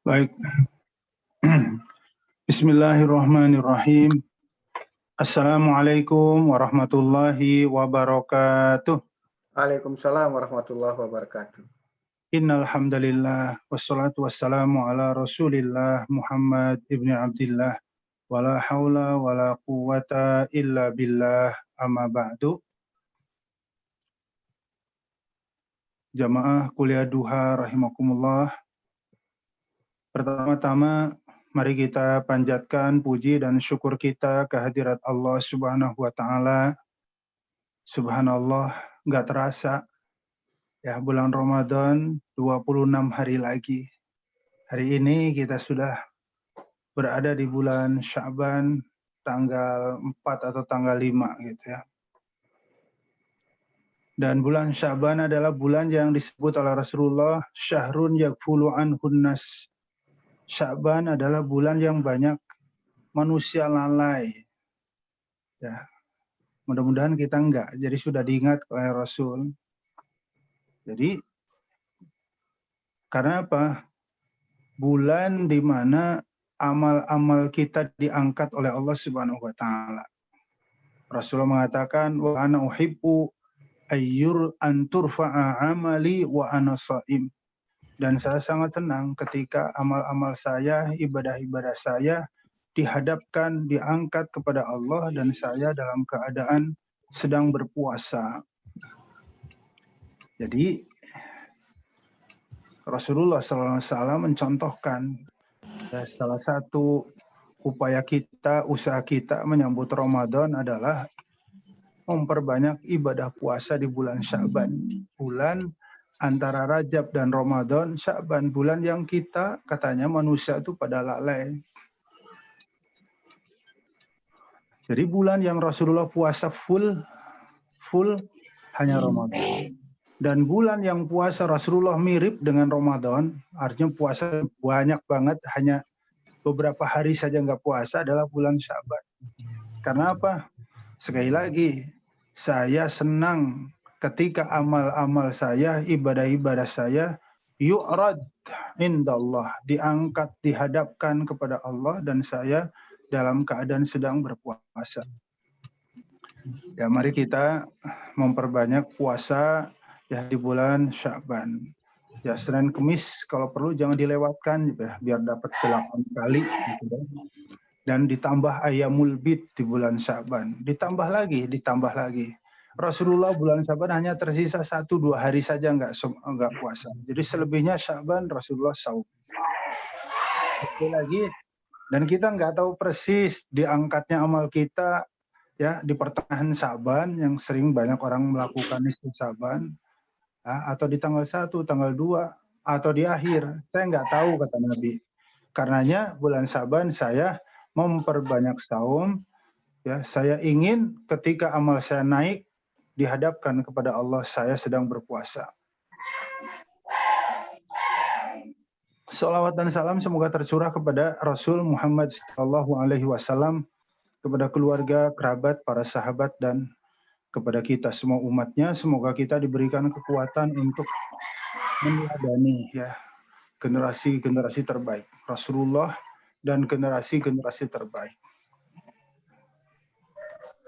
Baik. Bismillahirrahmanirrahim. Assalamualaikum warahmatullahi wabarakatuh. Waalaikumsalam warahmatullahi wabarakatuh. Innal hamdalillah wassalatu wassalamu ala Rasulillah Muhammad ibni Abdillah wala haula wala quwwata illa billah amma ba'du. Jamaah kuliah duha rahimakumullah. Pertama-tama mari kita panjatkan puji dan syukur kita kehadirat Allah Subhanahu wa taala. Subhanallah, nggak terasa ya bulan Ramadan 26 hari lagi. Hari ini kita sudah berada di bulan Sya'ban tanggal 4 atau tanggal 5 gitu ya. Dan bulan Sya'ban adalah bulan yang disebut oleh Rasulullah syahrun yakfulu anhun nas. Sya'ban adalah bulan yang banyak manusia lalai. Ya. Mudah-mudahan kita enggak. Jadi sudah diingat oleh Rasul. Jadi karena apa? Bulan di mana amal-amal kita diangkat oleh Allah Subhanahu wa taala. Rasulullah mengatakan wa ana uhibbu ayyur an turfa'a amali wa ana shaim. Dan saya sangat senang ketika amal-amal saya, ibadah-ibadah saya dihadapkan, diangkat kepada Allah dan saya dalam keadaan sedang berpuasa. Jadi Rasulullah SAW mencontohkan ya, salah satu upaya kita, usaha kita menyambut Ramadan adalah memperbanyak ibadah puasa di bulan Sya'ban. Bulan antara Rajab dan Ramadan, Sya'ban, bulan yang kita katanya manusia itu pada lalai. Jadi bulan yang Rasulullah puasa full hanya Ramadan. Dan bulan yang puasa Rasulullah mirip dengan Ramadan, artinya puasa banyak banget, hanya beberapa hari saja nggak puasa adalah bulan Sya'ban. Karena apa? Sekali lagi, saya senang ketika amal-amal saya, ibadah-ibadah saya, yu'rad indallah, diangkat, dihadapkan kepada Allah, dan saya dalam keadaan sedang berpuasa. Ya, mari kita memperbanyak puasa ya di bulan Sya'ban. Ya, Senin Kemis kalau perlu jangan dilewatkan ya, biar dapat 8 kali gitu ya. Dan ditambah Ayyamul Bid di bulan Sya'ban. Ditambah lagi. Rasulullah bulan Sya'ban hanya tersisa 1-2 hari saja enggak puasa. Jadi selebihnya Sya'ban Rasulullah saum. Sekali lagi, dan kita enggak tahu persis diangkatnya amal kita ya di pertengahan Sya'ban yang sering banyak orang melakukan nisfu Sya'ban. Atau di tanggal 1, tanggal 2, atau di akhir. Saya nggak tahu, kata Nabi. Karenanya bulan Sya'ban saya memperbanyak saum. Ya, saya ingin ketika amal saya naik, dihadapkan kepada Allah, saya sedang berpuasa. Salawat dan salam semoga tercurah kepada Rasul Muhammad SAW, kepada keluarga, kerabat, para sahabat, dan kepada kita semua umatnya. Semoga kita diberikan kekuatan untuk meneladani ya generasi-generasi terbaik Rasulullah dan generasi-generasi terbaik.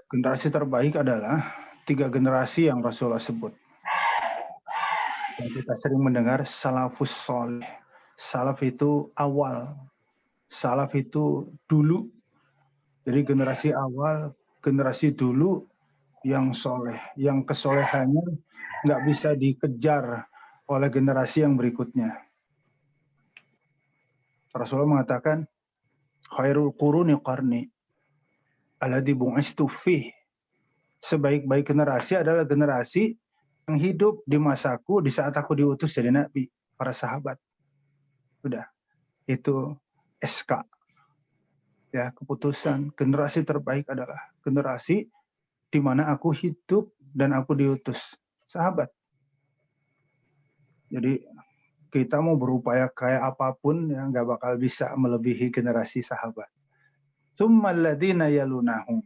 Generasi terbaik adalah 3 generasi yang Rasulullah sebut. Yang kita sering mendengar salafus soleh. Salaf itu awal. Salaf itu dulu. Jadi generasi awal, generasi dulu yang soleh, yang kesolehannya nggak bisa dikejar oleh generasi yang berikutnya. Rasulullah mengatakan, khairul quruni qarni alladzi bu'istu fih. Sebaik-baik generasi adalah generasi yang hidup di masaku di saat aku diutus jadi nabi, para sahabat. Sudah, itu SK. Ya, keputusan generasi terbaik adalah generasi di mana aku hidup dan aku diutus, sahabat. Jadi kita mau berupaya kayak apapun yang nggak bakal bisa melebihi generasi sahabat. Tsummal ladzina yalunahum.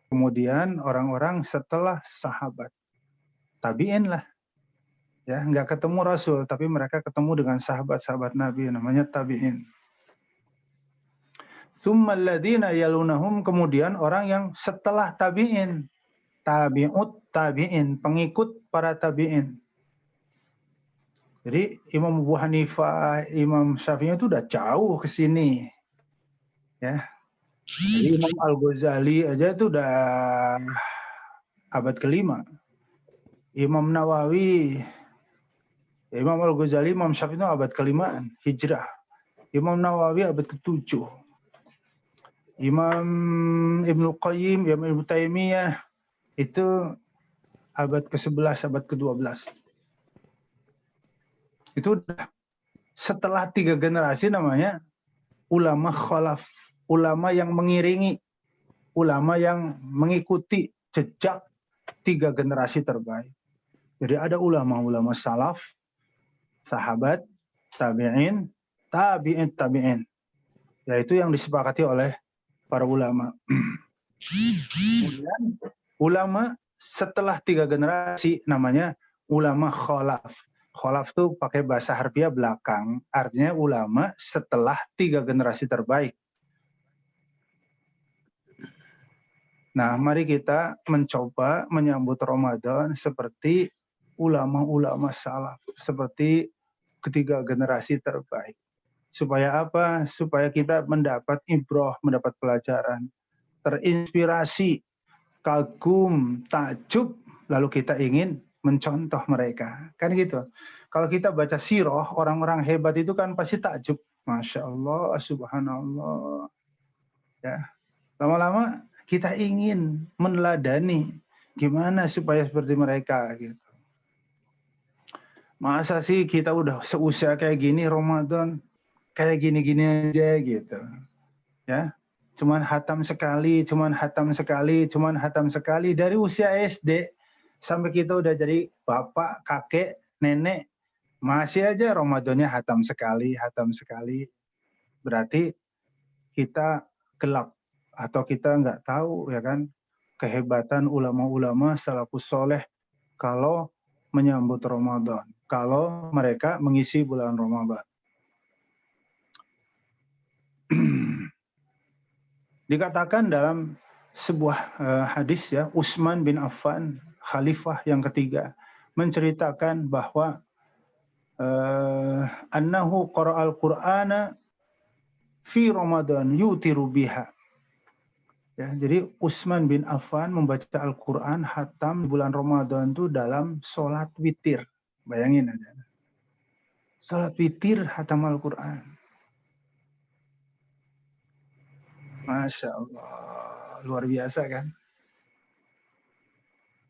Kemudian orang-orang setelah sahabat. Tabi'in lah. Ya, nggak ketemu Rasul, tapi mereka ketemu dengan sahabat-sahabat Nabi, namanya tabi'in. Tsummal ladzina yalunahum, kemudian orang yang setelah tabi'in. Tabi'ut tabi'in, pengikut para tabi'in. Jadi Imam Abu Hanifah, Imam Syafi'i itu udah jauh ke sini. Ya. Jadi Imam Al-Ghazali aja itu udah abad ke-5. Imam Nawawi, Imam Al-Ghazali, Imam Syafi'i itu abad ke-5 Hijrah. Imam Nawawi abad ke-7. Imam Ibnu Qayyim, Imam Ibnu Taimiyah itu abad ke-11, abad ke-12. Itu udah setelah 3 generasi namanya ulama khalaf, ulama yang mengiringi, ulama yang mengikuti jejak 3 generasi terbaik. Jadi ada ulama-ulama salaf, sahabat, tabi'in, tabi'in. Yaitu yang disepakati oleh para ulama. Kemudian ulama setelah 3 generasi namanya ulama khalaf. Khalaf itu pakai bahasa harfiah belakang, artinya ulama setelah 3 generasi terbaik. Nah, mari kita mencoba menyambut Ramadan seperti ulama-ulama salaf, seperti ketiga generasi terbaik. Supaya apa? Supaya kita mendapat ibrah, mendapat pelajaran, terinspirasi, kagum, takjub, lalu kita ingin mencontoh mereka. Kan gitu. Kalau kita baca sirah, orang-orang hebat itu kan pasti takjub. Masya Allah, subhanallah. Ya. Lama-lama kita ingin meneladani gimana supaya seperti mereka gitu. Masa sih kita udah seusia kayak gini Ramadan kayak gini-gini aja gitu. Ya. Cuman hatam sekali dari usia SD sampai kita udah jadi bapak, kakek, nenek, masih aja Ramadannya hatam sekali. Berarti kita gelap atau kita nggak tahu ya kan kehebatan ulama-ulama salafus soleh kalau menyambut Ramadan, kalau mereka mengisi bulan Ramadan. Dikatakan dalam sebuah hadis ya, Utsman bin Affan, khalifah yang ketiga, menceritakan bahwa annahu qara'al Qur'ana fi Ramadan yutiru biha. Ya, jadi Utsman bin Affan membaca Al-Qur'an hatam bulan Ramadan itu dalam sholat witir. Bayangin aja. Sholat witir hatam Al-Qur'an. Masya Allah, luar biasa kan?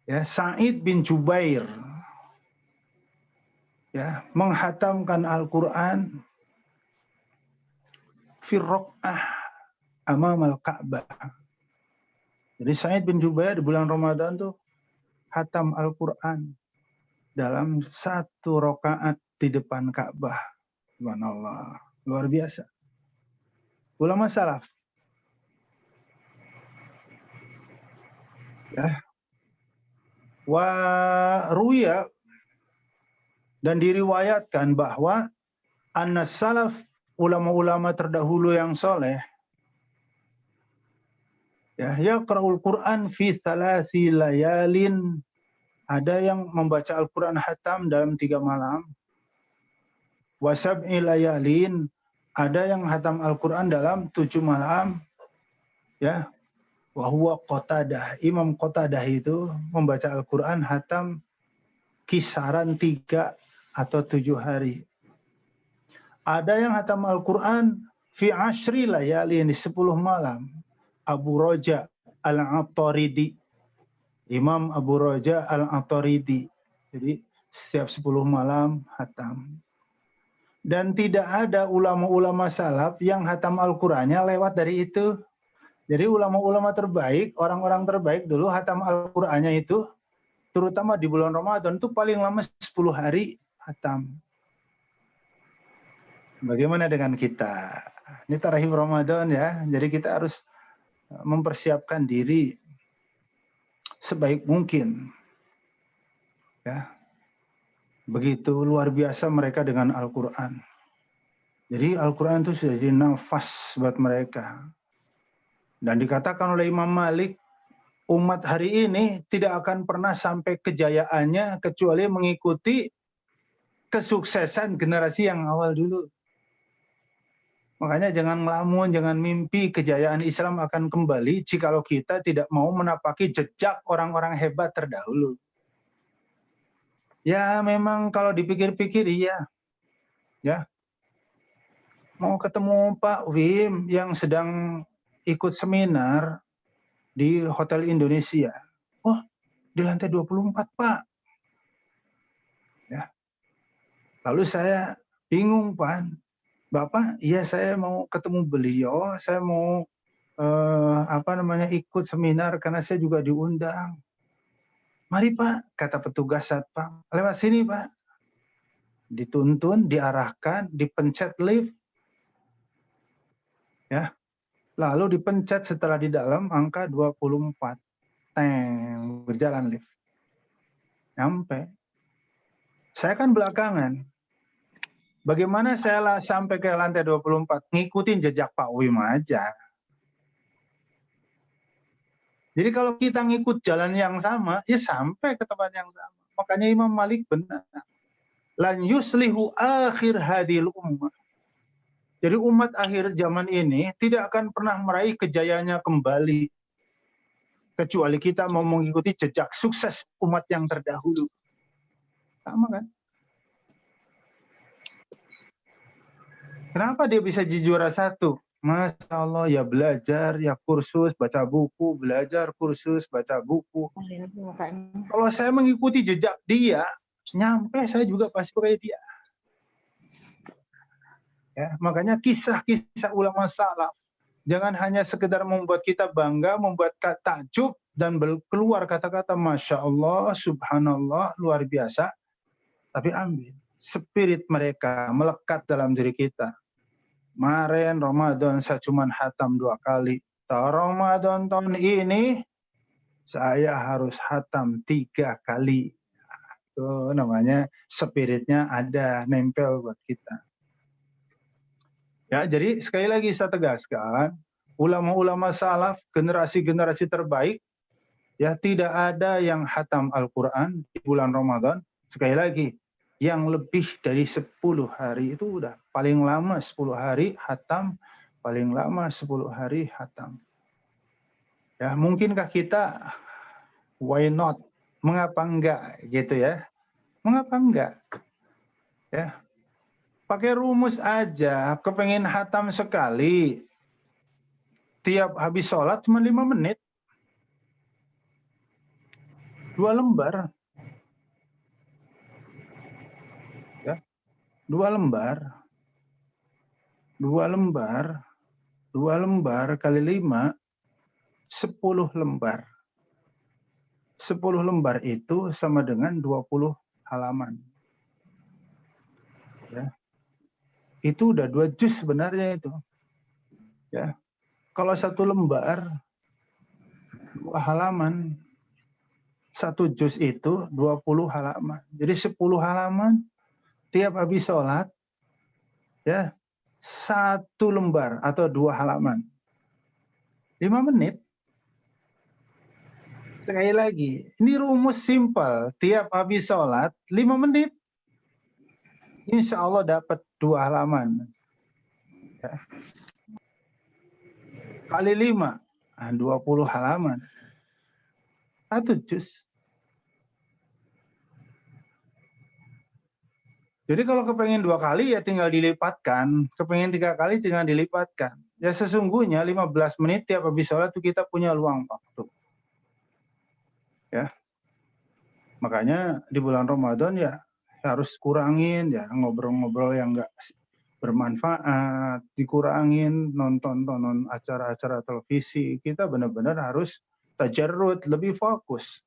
Ya, Sa'id bin Jubair ya, menghatamkan Al-Qur'an fi raq'ah amamal Ka'bah. Jadi Sa'id bin Jubair di bulan Ramadan tuh hatam Al-Qur'an dalam 1 rakaat di depan Ka'bah. Subhanallah, luar biasa. Ulama salaf. Ya. Wa ruya, dan diriwayatkan bahwa annas salaf, ulama-ulama terdahulu yang soleh, ya, yaqra'ul Qur'an fi thalasi layalin, ada yang membaca Al-Qur'an hatam dalam 3 malam. Wa sab'i layalin, ada yang hatam Al-Qur'an dalam 7 malam. Ya. Wa huwa Qatadah, Imam Qatadah itu membaca Al-Qur'an hatam kisaran 3 atau 7 hari. Ada yang hatam Al-Qur'an fi ashri layalin, di 10 malam. Abu Roja Al-Ataridi, Imam Abu Roja Al-Ataridi. Jadi setiap 10 malam hatam. Dan tidak ada ulama-ulama salaf yang hatam Al-Qur'annya lewat dari itu. Jadi ulama-ulama terbaik, orang-orang terbaik dulu hatam Al-Qur'annya itu, terutama di bulan Ramadan itu paling lama 10 hari hatam. Bagaimana dengan kita? Ini tarhib Ramadan ya, jadi kita harus mempersiapkan diri sebaik mungkin. Ya. Begitu luar biasa mereka dengan Al-Qur'an. Jadi Al-Qur'an itu sudah jadi nafas buat mereka. Dan dikatakan oleh Imam Malik, umat hari ini tidak akan pernah sampai kejayaannya kecuali mengikuti kesuksesan generasi yang awal dulu. Makanya jangan ngelamun, jangan mimpi kejayaan Islam akan kembali jikalau kita tidak mau menapaki jejak orang-orang hebat terdahulu. Ya memang kalau dipikir-pikir iya. Ya. Mau ketemu Pak Wim yang sedang ikut seminar di Hotel Indonesia. Oh, di lantai 24, Pak. Ya. Lalu saya bingung, Pak. Bapak, iya saya mau ketemu beliau, saya mau ikut seminar karena saya juga diundang. Mari Pak, kata petugas satpam, lewat sini Pak. Dituntun, diarahkan, dipencet lift, ya. Lalu dipencet setelah di dalam angka 24, teng, berjalan lift. Nyampe. Saya kan belakangan. Bagaimana saya sampai ke lantai 24? Ngikutin jejak Pak Wim aja. Jadi kalau kita ngikut jalan yang sama, ya sampai ke tempat yang sama. Makanya Imam Malik benar. Lan yuslihu akhir hadil ummah. Jadi umat akhir zaman ini tidak akan pernah meraih kejayaannya kembali. Kecuali kita mau mengikuti jejak sukses umat yang terdahulu. Sama kan? Kenapa dia bisa jadi juara satu? Masya Allah, ya belajar, ya kursus, baca buku, belajar, kursus, baca buku. Kalau saya mengikuti jejak dia, nyampe saya juga pasti kayak dia. Ya, makanya kisah-kisah ulama salaf jangan hanya sekedar membuat kita bangga, membuat takjub dan keluar kata-kata Masya Allah, Subhanallah, luar biasa. Tapi ambil spirit mereka melekat dalam diri kita. Kemarin Ramadan saya cuma hatam 2 kali. Ramadan tahun ini saya harus hatam 3 kali. Itu namanya spiritnya ada, nempel buat kita. Ya, jadi sekali lagi saya tegaskan, ulama-ulama salaf, generasi-generasi terbaik, ya tidak ada yang hatam Al-Quran di bulan Ramadan. Sekali lagi, yang lebih dari 10 hari itu udah paling lama 10 hari hatam, paling lama 10 hari hatam. Ya, mungkinkah kita why not? Mengapa enggak gitu ya? Mengapa enggak? Ya. Pakai rumus aja, kepengen hatam sekali. Tiap habis sholat cuma 5 menit. 2 lembar. Ya. 2 lembar. 2 lembar. 2 lembar kali 5, 10 lembar. 10 lembar itu sama dengan 20 halaman. Ya. Itu udah 2 juz sebenarnya itu. Ya. Kalau 1 lembar 2 halaman, 1 juz itu 20 halaman. Jadi 10 halaman tiap habis sholat, ya 1 lembar atau 2 halaman. 5 menit. Sekali lagi, ini rumus simpel. Tiap habis sholat, 5 menit. Insya Allah dapat 2 halaman. Ya. Kali 5, 20 halaman. 1 juz. Jadi kalau kepengen 2 kali ya tinggal dilipatkan. Kepengen 3 kali tinggal dilipatkan. Ya sesungguhnya 15 menit tiap habis sholat itu kita punya luang waktu. Ya. Makanya di bulan Ramadan ya harus kurangin ya ngobrol-ngobrol yang enggak bermanfaat, dikurangin nonton acara-acara televisi. Kita benar-benar harus tajarrud, lebih fokus.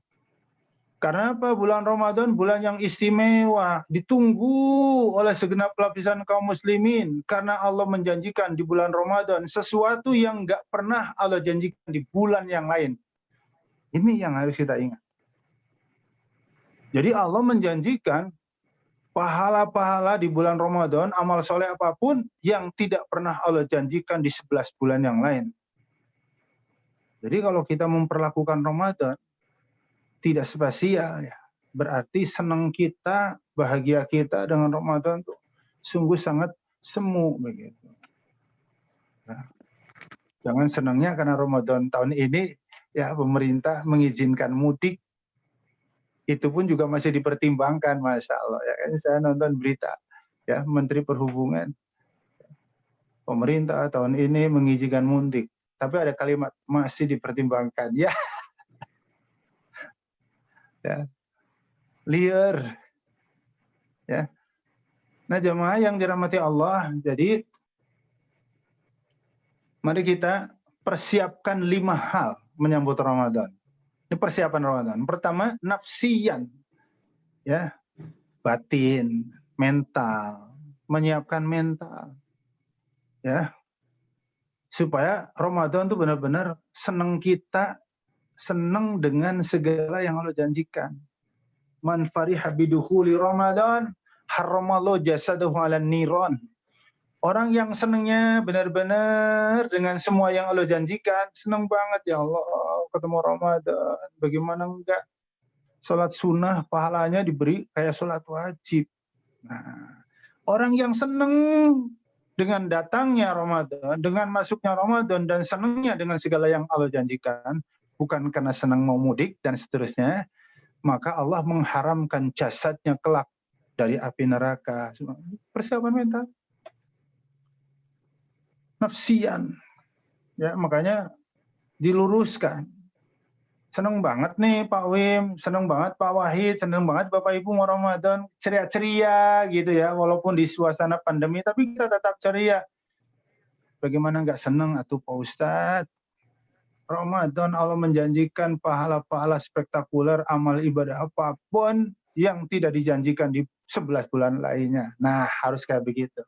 Karena apa? Bulan Ramadan bulan yang istimewa, ditunggu oleh segenap lapisan kaum muslimin. Karena Allah menjanjikan di bulan Ramadan sesuatu yang enggak pernah Allah janjikan di bulan yang lain. Ini yang harus kita ingat. Jadi Allah menjanjikan pahala-pahala di bulan Ramadan, amal soleh apapun yang tidak pernah Allah janjikan di 11 bulan yang lain. Jadi kalau kita memperlakukan Ramadan tidak spesial ya, berarti senang kita, bahagia kita dengan Ramadan tuh sungguh sangat semu begitu. Nah, jangan senangnya karena Ramadan tahun ini ya pemerintah mengizinkan mudik, itu pun juga masih dipertimbangkan, Masya Allah. Ya kan saya nonton berita ya Menteri Perhubungan, pemerintah tahun ini mengizinkan mudik, tapi ada kalimat masih dipertimbangkan. Ya, ya liar. Ya. Nah, jemaah yang dirahmati Allah, jadi mari kita persiapkan 5 hal menyambut Ramadan. Ini persiapan Ramadan. Pertama, nafsiyan. Ya, batin, mental, menyiapkan mental. Ya. Supaya Ramadan itu benar-benar senang kita, senang dengan segala yang Allah janjikan. Man fariha bidukhuli Ramadan, haramallahu jasadahu 'alan niran. Orang yang senangnya benar-benar dengan semua yang Allah janjikan, senang banget, ya Allah ketemu Ramadan. Bagaimana enggak? Sholat sunnah pahalanya diberi kayak sholat wajib. Nah, orang yang senang dengan datangnya Ramadan, dengan masuknya Ramadan dan senangnya dengan segala yang Allah janjikan, bukan karena senang mau mudik dan seterusnya, maka Allah mengharamkan jasadnya kelak dari api neraka. Persiapan mental. Nafsian. Ya, makanya diluruskan. Senang banget nih Pak Wim, senang banget Pak Wahid, senang banget Bapak Ibu mau Ramadan, ceria-ceria gitu ya, walaupun di suasana pandemi, tapi kita tetap ceria. Bagaimana nggak senang atuh Pak Ustadz? Ramadan Allah menjanjikan pahala-pahala spektakuler, amal ibadah apapun yang tidak dijanjikan di 11 bulan lainnya. Nah, harus kayak begitu.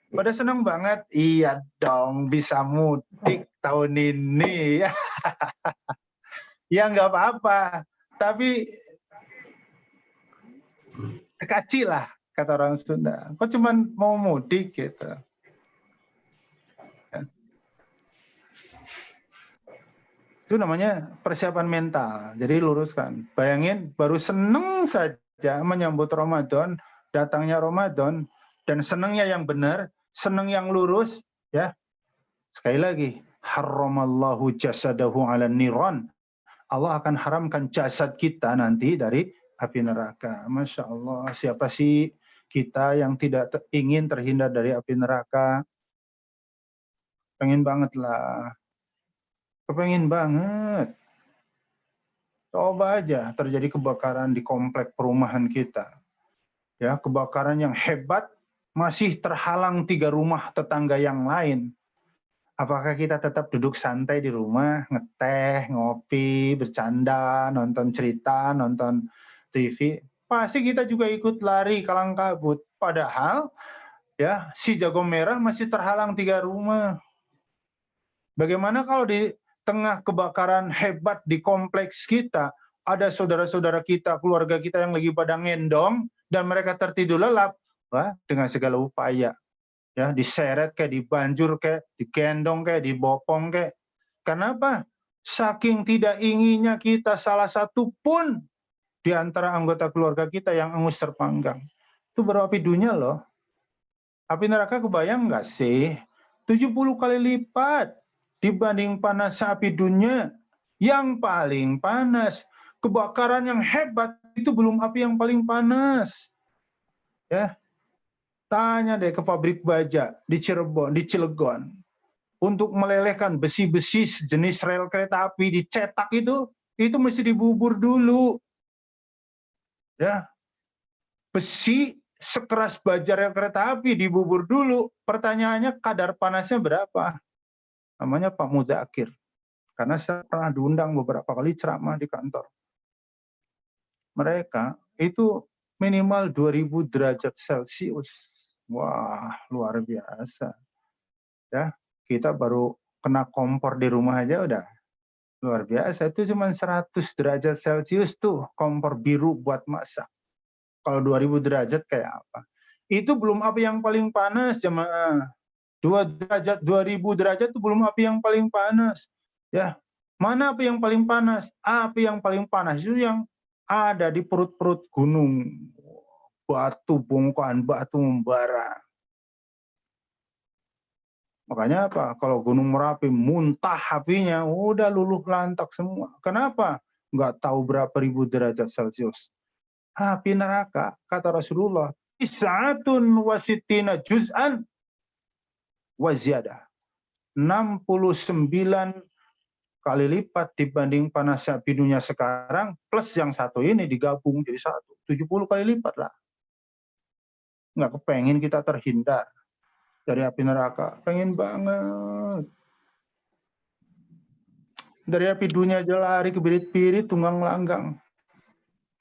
Pada senang banget, iya dong bisa mudik tahun ini. Ya nggak apa-apa, tapi kecil lah kata orang Sunda. Kok cuman mau mudik gitu. Itu namanya persiapan mental. Jadi luruskan. Bayangin baru seneng saja menyambut Ramadan, datangnya Ramadan, dan senengnya yang benar, seneng yang lurus, ya. Sekali lagi, haramallahu jasadahu 'alan niran. Allah akan haramkan jasad kita nanti dari api neraka. Masya Allah, siapa sih kita yang tidak ingin terhindar dari api neraka? Pengen banget lah. Kepengen banget. Coba aja terjadi kebakaran di komplek perumahan kita. Ya, kebakaran yang hebat, masih terhalang 3 rumah tetangga yang lain. Apakah kita tetap duduk santai di rumah, ngeteh, ngopi, bercanda, nonton cerita, nonton TV? Pasti kita juga ikut lari kalang kabut. Padahal ya si jago merah masih terhalang 3 rumah. Bagaimana kalau di tengah kebakaran hebat di kompleks kita, ada saudara-saudara kita, keluarga kita yang lagi pada ngendong, dan mereka tertidur lelap, wah, dengan segala upaya. Ya, diseret kayak, dibanjur kayak, digendong kayak, dibopong kayak. Kenapa? Saking tidak inginnya kita salah satu pun di antara anggota keluarga kita yang angus terpanggang. Itu baru api dunia loh. Api neraka kebayang nggak sih? 70 kali lipat dibanding panas api dunia. Yang paling panas, kebakaran yang hebat itu belum api yang paling panas. Ya, tanya deh ke pabrik baja di Cirebon, di Cilegon, untuk melelehkan besi-besi sejenis rel kereta api dicetak itu mesti dibubur dulu. Ya, besi sekeras baja rel kereta api dibubur dulu. Pertanyaannya kadar panasnya berapa? Namanya Pak Mudakir. Karena saya pernah diundang beberapa kali ceramah di kantor. Mereka itu minimal 2000 derajat Celcius. Wah, luar biasa. Ya, kita baru kena kompor di rumah aja udah luar biasa. Itu cuma 100 derajat Celcius tuh kompor biru buat masak. Kalau 2000 derajat kayak apa? Itu belum api yang paling panas, jemaah. 2000 derajat itu belum api yang paling panas. Ya, mana api yang paling panas? Api yang paling panas itu yang ada di perut-perut gunung. Batu bongkahan, batu membara. Makanya apa? Kalau Gunung Merapi muntah apinya, udah luluh lantak semua. Kenapa? Nggak tahu berapa ribu derajat Celcius. Api neraka, kata Rasulullah, is'atun wasitina juz'an waziyadah. 69 kali lipat dibanding panasnya api dunia sekarang, plus yang satu ini digabung jadi satu. 70 kali lipat lah. Nggak kepengen kita terhindar dari api neraka. Pengen banget. Dari api dunia aja lari ke birit-birit, tunggang langgang.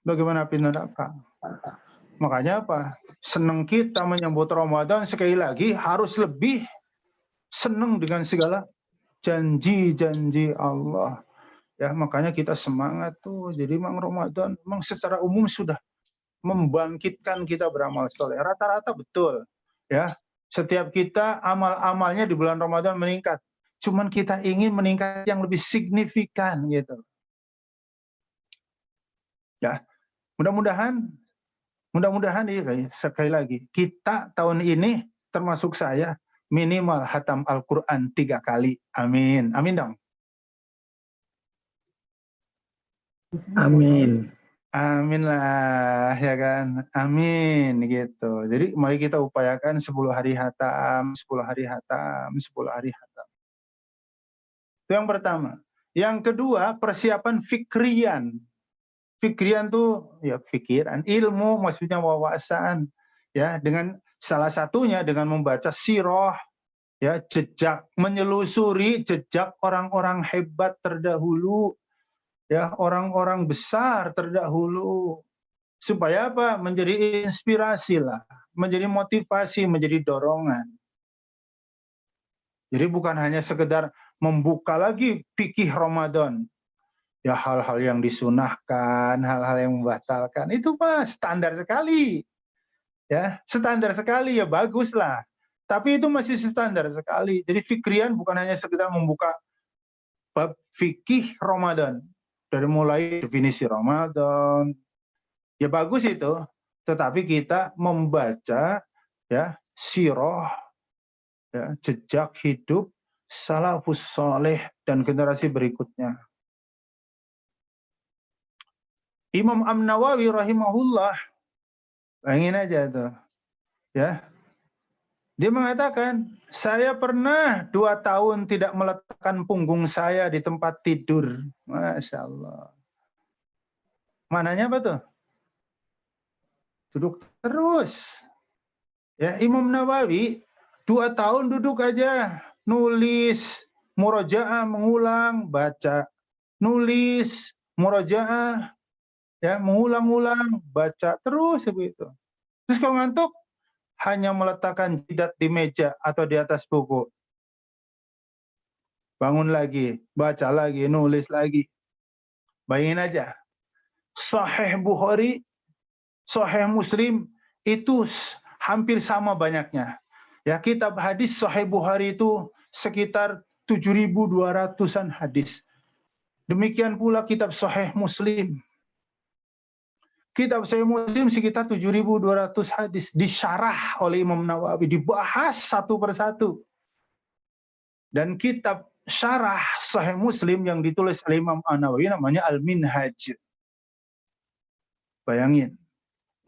Bagaimana api neraka? Makanya apa? Senang kita menyambut Ramadan sekali lagi harus lebih senang dengan segala janji-janji Allah. Ya, makanya kita semangat tuh. Jadi memang Ramadan memang secara umum sudah membangkitkan kita beramal soleh. Rata-rata betul. Ya, setiap kita amal-amalnya di bulan Ramadan meningkat. Cuman kita ingin meningkat yang lebih signifikan gitu. Ya, mudah-mudahan ya, sekali lagi kita tahun ini termasuk saya minimal hatam Al-Quran 3 kali. Amin. Amin dong. Amin. Amin lah, ya kan? Amin, gitu. Jadi mari kita upayakan 10 hari hatam, 10 hari hatam, 10 hari hatam. Itu yang pertama. Yang kedua, persiapan fikrian. Fikrian tuh ya pikiran, ilmu, maksudnya wawasan. Ya, dengan salah satunya dengan membaca sirah, ya, jejak, menyelusuri jejak orang-orang hebat terdahulu, ya, orang-orang besar terdahulu. Supaya apa? Menjadi inspirasi lah, menjadi motivasi, menjadi dorongan. Jadi bukan hanya sekedar membuka lagi fikih Ramadan. Ya hal-hal yang disunahkan, hal-hal yang membatalkan, itu mah standar sekali. Ya, standar sekali ya baguslah. Tapi itu masih standar sekali. Jadi fikrian bukan hanya sekedar membuka bab fikih Ramadan. Dari mulai definisi Ramadan, ya bagus itu, tetapi kita membaca ya sirah, ya, jejak hidup salafus soleh dan generasi berikutnya. Imam An-Nawawi rahimahullah, bayangin aja tuh, ya, dia mengatakan, saya pernah 2 tahun tidak meletakkan punggung saya di tempat tidur. Masya Allah. Mananya apa tuh? Duduk terus. Ya, Imam Nawawi 2 tahun duduk aja, nulis, murojaah, mengulang, baca, nulis, murojaah, ya, mengulang-ulang, baca terus begitu. Terus kalau ngantuk, hanya meletakkan jidat di meja atau di atas buku. Bangun lagi, baca lagi, nulis lagi. Bayangin aja, Sahih Bukhari, Sahih Muslim itu hampir sama banyaknya. Ya, kitab hadis Sahih Bukhari itu sekitar 7.200-an hadis. Demikian pula kitab Sahih Muslim. Kitab Sahih Muslim sekitar 7.200 hadis disyarah oleh Imam Nawawi, dibahas satu persatu. Dan kitab syarah Sahih Muslim yang ditulis oleh Imam An-Nawawi namanya Al-Minhaj. Bayangin,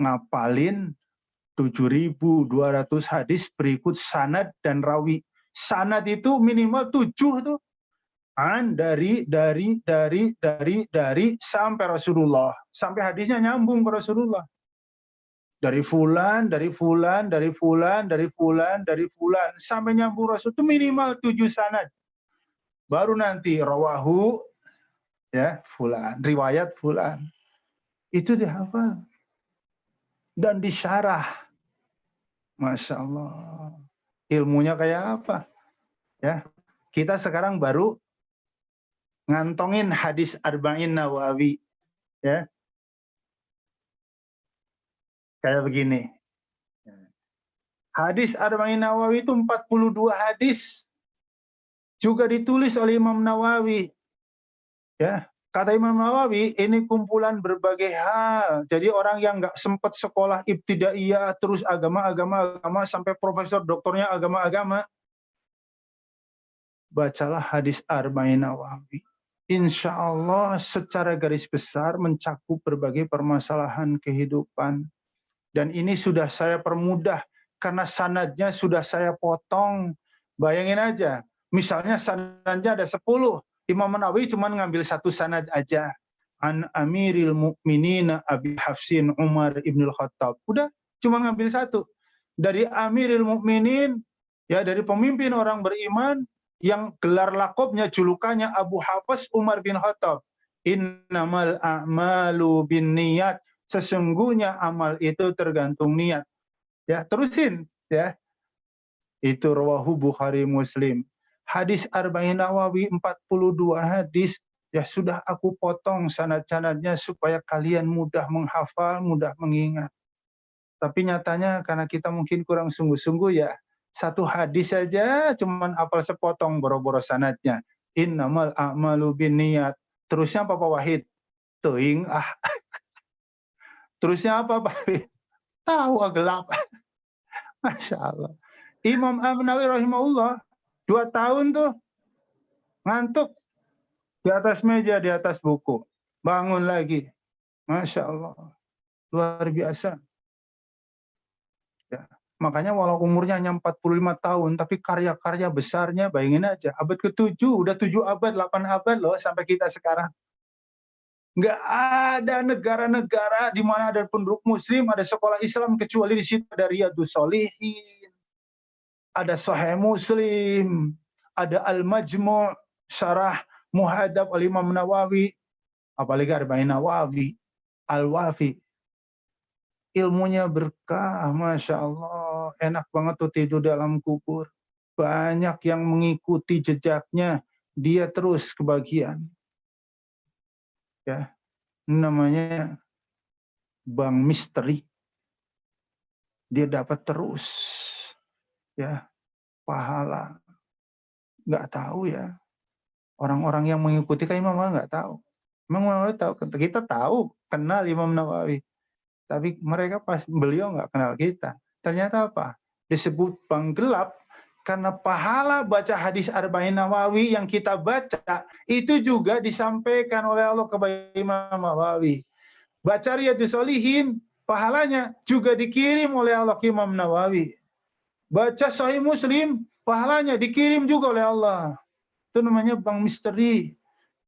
ngapalin 7.200 hadis berikut sanad dan rawi. Sanad itu minimal 7 tuh. Dari sampai Rasulullah. Sampai hadisnya nyambung ke Rasulullah. Dari fulan, dari fulan, dari fulan, dari fulan, dari fulan. Sampai nyambung Rasul itu minimal 7 sanad. Baru nanti rawahu, ya, fulan, riwayat fulan. Itu dihafal. Dan disyarah. Masya Allah. Ilmunya kayak apa? Ya, kita sekarang baru ngantongin hadis Arba'in Nawawi, ya, kayak begini. Hadis Arba'in Nawawi itu 42 hadis. juga ditulis oleh Imam Nawawi. Ya, kata Imam Nawawi, ini kumpulan berbagai hal. Jadi orang yang nggak sempat sekolah ibtidaiyah, terus agama sampai profesor doktornya agama, bacalah hadis Arba'in Nawawi. Insya Allah secara garis besar mencakup berbagai permasalahan kehidupan. Dan ini sudah saya permudah karena sanadnya sudah saya potong. Bayangin aja, misalnya sanadnya ada 10, Imam Nawawi cuma ngambil satu sanad aja. An Amiril Mukminin Abi Hafsin Umar Ibnul Khattab. Udah, cuma ngambil satu. Dari Amiril Mukminin, ya dari pemimpin orang beriman, yang gelar lakopnya, julukannya Abu Hafs Umar bin Khattab. Innamal a'malu bin niyat. Sesungguhnya amal itu tergantung niat. Ya, terusin ya. Itu rawahu Bukhari Muslim. Hadis Arba'in Nawawi 42 hadis, ya sudah aku potong sanad-sanadnya supaya kalian mudah menghafal, mudah mengingat. Tapi nyatanya karena kita mungkin kurang sungguh-sungguh ya, satu hadis saja cuman hafal sepotong boro-boro sanadnya. Innamal a'malu binniyat. Terusnya apa Pak Wahid? Teuing ah. Terusnya apa Pak Wahid? Tahu gelap. Masya Allah. Imam An-Nawawi rahimahullah 2 tahun tuh ngantuk di atas meja, di atas buku. Bangun lagi. Masya Allah. Luar biasa. Ya. Makanya walau umurnya hanya 45 tahun, tapi karya-karya besarnya bayangin aja. Abad ke-7, udah 7 abad, 8 abad loh sampai kita sekarang. Nggak ada negara-negara di mana ada penduduk muslim, ada sekolah Islam, kecuali di situ ada Riyadhus Shalihin, ada Sahih Muslim, ada Al-Majmu' Syarah Muhadzab Al-Imam Nawawi, apalagi Arba'in Nawawi, Al-Wafi. Ilmunya berkah, Masya Allah. Enak banget tuh tidur dalam kubur. Banyak yang mengikuti jejaknya. Dia terus kebagian. Ya, namanya bank misteri. Dia dapat terus. Ya, pahala. Nggak tahu ya. Orang-orang yang mengikuti kan Imam Nawawi nggak tahu. Imam Nawawi tahu. Kita tahu, kenal Imam Nawawi. Tapi mereka pas beliau nggak kenal kita. Ternyata apa? Disebut bank gelap karena pahala baca hadis Arba'in Nawawi yang kita baca itu juga disampaikan oleh Allah kepada Imam Nawawi. Baca Riyadhus Shalihin, pahalanya juga dikirim oleh Allah ke Imam Nawawi. Baca Sahih Muslim, pahalanya dikirim juga oleh Allah. Itu namanya bank misteri.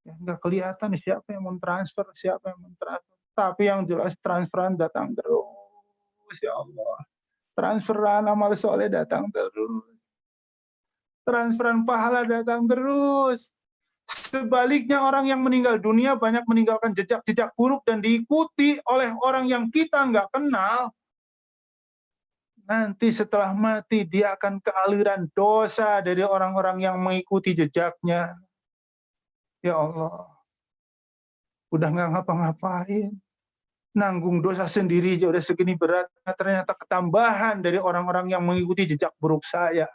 Ya, nggak kelihatan siapa yang mentransfer, siapa yang mentransfer. Tapi yang jelas transferan datang terus, ya Allah. Transferan amal soleh datang terus. Transferan pahala datang terus. Sebaliknya orang yang meninggal dunia banyak meninggalkan jejak-jejak buruk dan diikuti oleh orang yang kita nggak kenal. Nanti setelah mati dia akan ke aliran dosa dari orang-orang yang mengikuti jejaknya. Ya Allah. Udah nggak ngapa-ngapain. Nanggung dosa sendiri aja udah segini berat, ternyata ketambahan dari orang-orang yang mengikuti jejak buruk saya.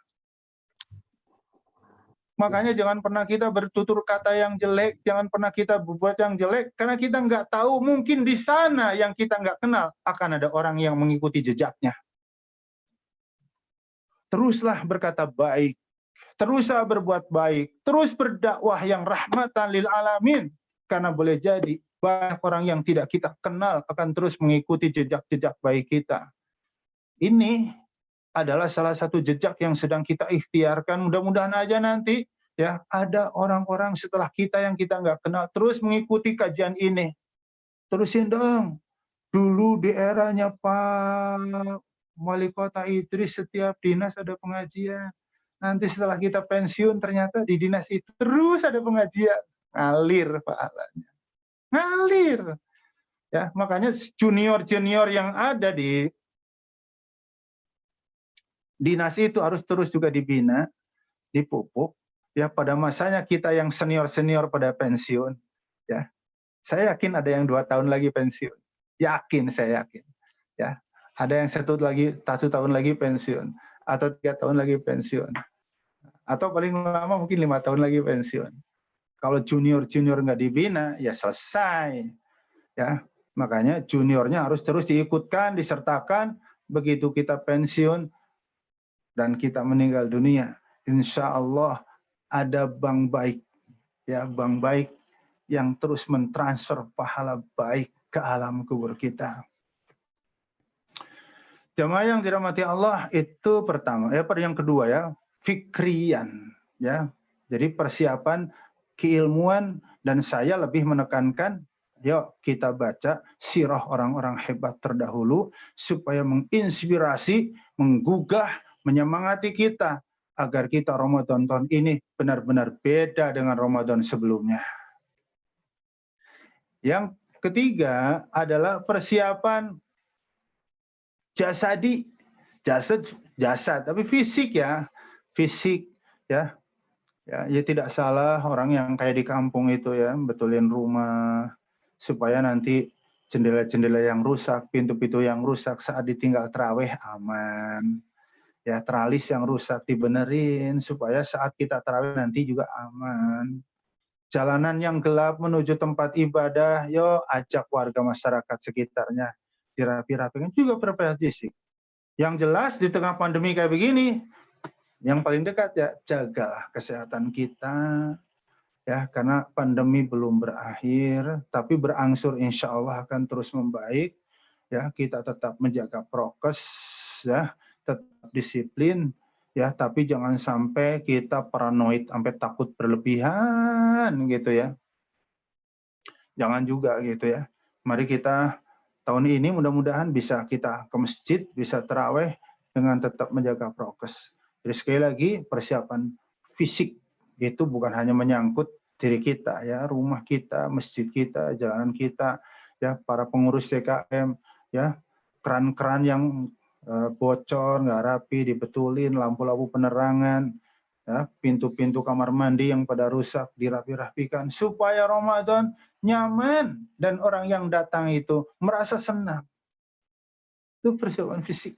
Makanya jangan pernah kita bertutur kata yang jelek, jangan pernah kita berbuat yang jelek, karena kita nggak tahu, mungkin di sana yang kita nggak kenal akan ada orang yang mengikuti jejaknya. Teruslah berkata baik, teruslah berbuat baik, terus berdakwah yang rahmatan lil alamin, karena boleh jadi banyak orang yang tidak kita kenal akan terus mengikuti jejak-jejak baik kita. Ini adalah salah satu jejak yang sedang kita ikhtiarkan. Mudah-mudahan aja nanti ya ada orang-orang setelah kita yang kita nggak kenal terus mengikuti kajian ini. Terusin dong. Dulu di eranya Pak Wali Kota Idris setiap dinas ada pengajian. Nanti setelah kita pensiun ternyata di dinas itu terus ada pengajian. Ngalir pahalanya. Ngalir. Ya, makanya junior-junior yang ada di dinas itu harus terus juga dibina, dipupuk. Ya, pada masanya kita yang senior-senior pada pensiun, ya. Saya yakin ada yang 2 tahun lagi pensiun. Yakin, saya yakin. Ya, ada yang 1 tahun lagi pensiun atau 3 tahun lagi pensiun. Atau paling lama mungkin 5 tahun lagi pensiun. Kalau junior nggak dibina, ya selesai. Ya, makanya juniornya harus terus diikutkan, disertakan. Begitu kita pensiun dan kita meninggal dunia, insya Allah ada bank baik, ya bank baik yang terus mentransfer pahala baik ke alam kubur kita. Jamaah yang dirahmati Allah, itu pertama. Yang kedua ya, fikrian. Ya, jadi persiapan keilmuan, dan saya lebih menekankan, yuk kita baca sirah orang-orang hebat terdahulu supaya menginspirasi, menggugah, menyemangati kita agar kita Ramadan tahun ini benar-benar beda dengan Ramadan sebelumnya. Yang ketiga adalah persiapan jasadi, jasad, tapi fisik ya, fisik ya. Ya tidak salah orang yang kayak di kampung itu ya, betulin rumah supaya nanti jendela-jendela yang rusak, pintu-pintu yang rusak saat ditinggal tarawih aman. Ya, teralis yang rusak dibenerin supaya saat kita tarawih nanti juga aman. Jalanan yang gelap menuju tempat ibadah, yo ajak warga masyarakat sekitarnya dirapi-rapikan, juga perhatian. Yang jelas di tengah pandemi kayak begini, yang paling dekat ya jagalah kesehatan kita, ya karena pandemi belum berakhir, tapi berangsur insya Allah akan terus membaik. Ya kita tetap menjaga prokes, ya tetap disiplin, ya tapi jangan sampai kita paranoid sampai takut berlebihan gitu ya. Jangan juga gitu ya. Mari kita tahun ini mudah-mudahan bisa kita ke masjid, bisa taraweh dengan tetap menjaga prokes. Jadi sekali lagi persiapan fisik itu bukan hanya menyangkut diri kita ya, rumah kita, masjid kita, jalanan kita, ya para pengurus DKM, ya keran-keran yang bocor, nggak rapi, dibetulin, lampu-lampu penerangan, ya pintu-pintu kamar mandi yang pada rusak dirapi-rapikan supaya Ramadan nyaman dan orang yang datang itu merasa senang. Itu persiapan fisik.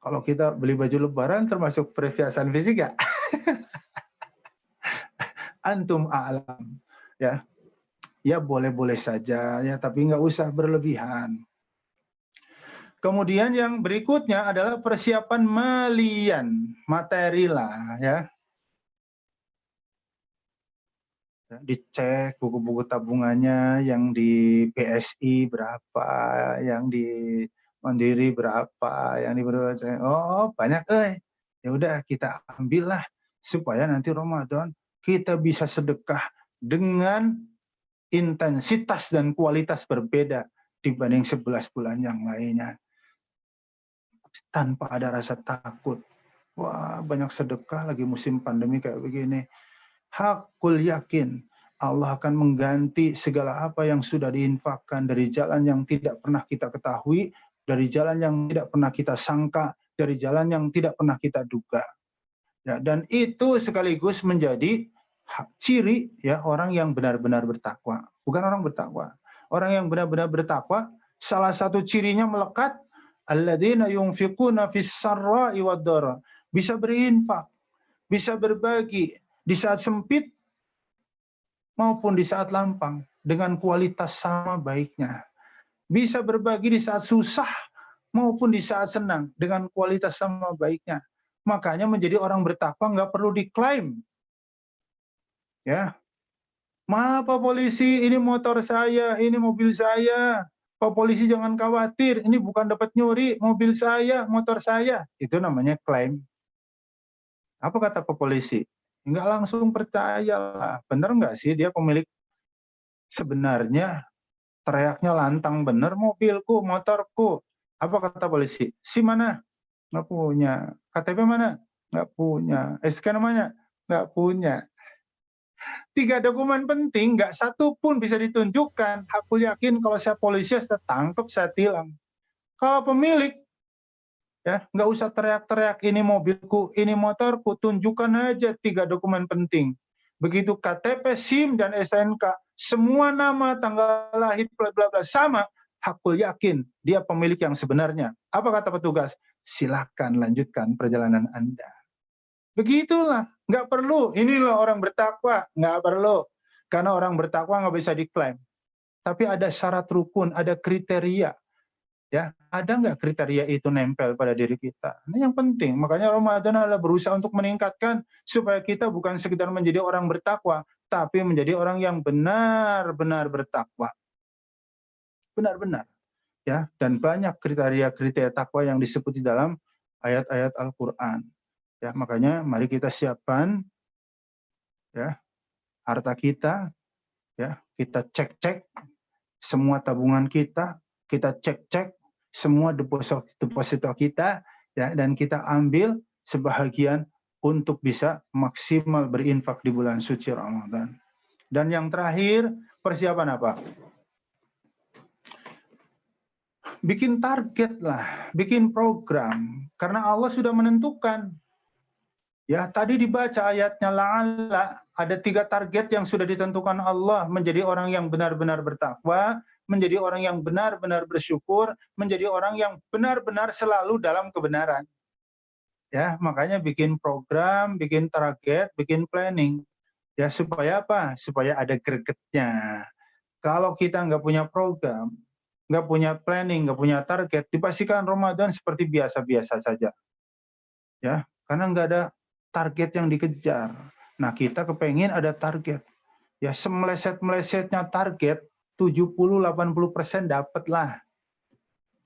Kalau kita beli baju lebaran termasuk perhiasan fisik ya? Antum a'lam. Ya, ya boleh-boleh saja ya, tapi nggak usah berlebihan. Kemudian yang berikutnya adalah persiapan malian, materi lah ya. Dicek buku-buku tabungannya yang di BSI berapa, yang di Mandiri berapa, yang di oh banyak ya udah kita ambillah supaya nanti Ramadan kita bisa sedekah dengan intensitas dan kualitas berbeda dibanding 11 bulan yang lainnya tanpa ada rasa takut. Wah banyak sedekah lagi musim pandemi kayak begini. Hakul yakin Allah akan mengganti segala apa yang sudah diinfakkan dari jalan yang tidak pernah kita ketahui, dari jalan yang tidak pernah kita sangka, dari jalan yang tidak pernah kita duga. Ya, dan itu sekaligus menjadi ciri ya orang yang benar-benar bertakwa. Bukan orang bertakwa. Orang yang benar-benar bertakwa, salah satu cirinya melekat, alladzina yunfiquna fis sarra'i wad dharra. Bisa berinfak, bisa berbagi di saat sempit maupun di saat lapang dengan kualitas sama baiknya. Bisa berbagi di saat susah maupun di saat senang dengan kualitas sama baiknya. Makanya menjadi orang bertakwa nggak perlu diklaim. Ya, maaf Pak Polisi, ini motor saya, ini mobil saya. Pak Polisi jangan khawatir, ini bukan dapat nyuri, mobil saya, motor saya. Itu namanya klaim. Apa kata Pak Polisi? Nggak langsung percayalah. Benar nggak sih dia pemilik? Sebenarnya teriaknya lantang bener, mobilku, motorku. Apa kata polisi? SIM mana? Nggak punya. KTP mana? Nggak punya. SK namanya? Nggak punya. 3 dokumen penting, nggak satu pun bisa ditunjukkan. Aku yakin kalau saya polisi, saya tangkap, saya tilang. Kalau pemilik, ya nggak usah teriak-teriak, ini mobilku, ini motorku, tunjukkan aja 3 dokumen penting. Begitu KTP, SIM, dan SNK, semua nama, tanggal lahir, bla bla bla sama, hakul yakin dia pemilik yang sebenarnya. Apa kata petugas? Silakan lanjutkan perjalanan Anda. Begitulah, nggak perlu. Ini loh orang bertakwa, nggak perlu. Karena orang bertakwa nggak bisa diklaim. Tapi ada syarat rukun, ada kriteria. Ya, ada nggak kriteria itu nempel pada diri kita? Ini yang penting. Makanya Ramadan adalah berusaha untuk meningkatkan supaya kita bukan sekedar menjadi orang bertakwa, tapi menjadi orang yang benar-benar bertakwa. Benar-benar. Ya, dan banyak kriteria-kriteria takwa yang disebut di dalam ayat-ayat Al-Qur'an. Ya, makanya mari kita siapkan ya harta kita, ya, kita cek-cek semua tabungan kita cek-cek semua deposito kita, ya, dan kita ambil sebahagian untuk bisa maksimal berinfak di bulan suci Ramadan. Dan yang terakhir, persiapan apa? Bikin target lah, bikin program. Karena Allah sudah menentukan. Ya, tadi dibaca ayatnya la'alla, ada 3 target yang sudah ditentukan Allah, menjadi orang yang benar-benar bertakwa, menjadi orang yang benar-benar bersyukur, menjadi orang yang benar-benar selalu dalam kebenaran. Ya, makanya bikin program, bikin target, bikin planning. Ya, supaya apa? Supaya ada gregetnya. Kalau kita nggak punya program, nggak punya planning, nggak punya target, dipastikan Ramadan seperti biasa-biasa saja. Ya, karena nggak ada target yang dikejar. Nah, kita kepengen ada target. Ya, semeleset-melesetnya target 70-80% dapatlah.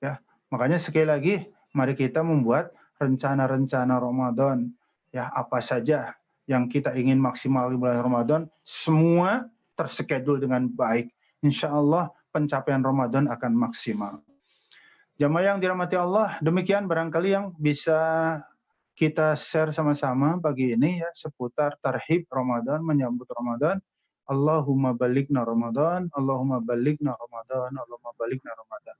Ya, makanya sekali lagi mari kita membuat rencana-rencana Ramadan. Ya, apa saja yang kita ingin maksimal di bulan Ramadan, semua terschedule dengan baik. Insya Allah pencapaian Ramadan akan maksimal. Jamaah yang dirahmati Allah, demikian barangkali yang bisa kita share sama-sama pagi ini ya seputar tarhib Ramadan, menyambut Ramadan. Allahumma baligna Ramadan, Allahumma baligna Ramadan, Allahumma baligna Ramadan.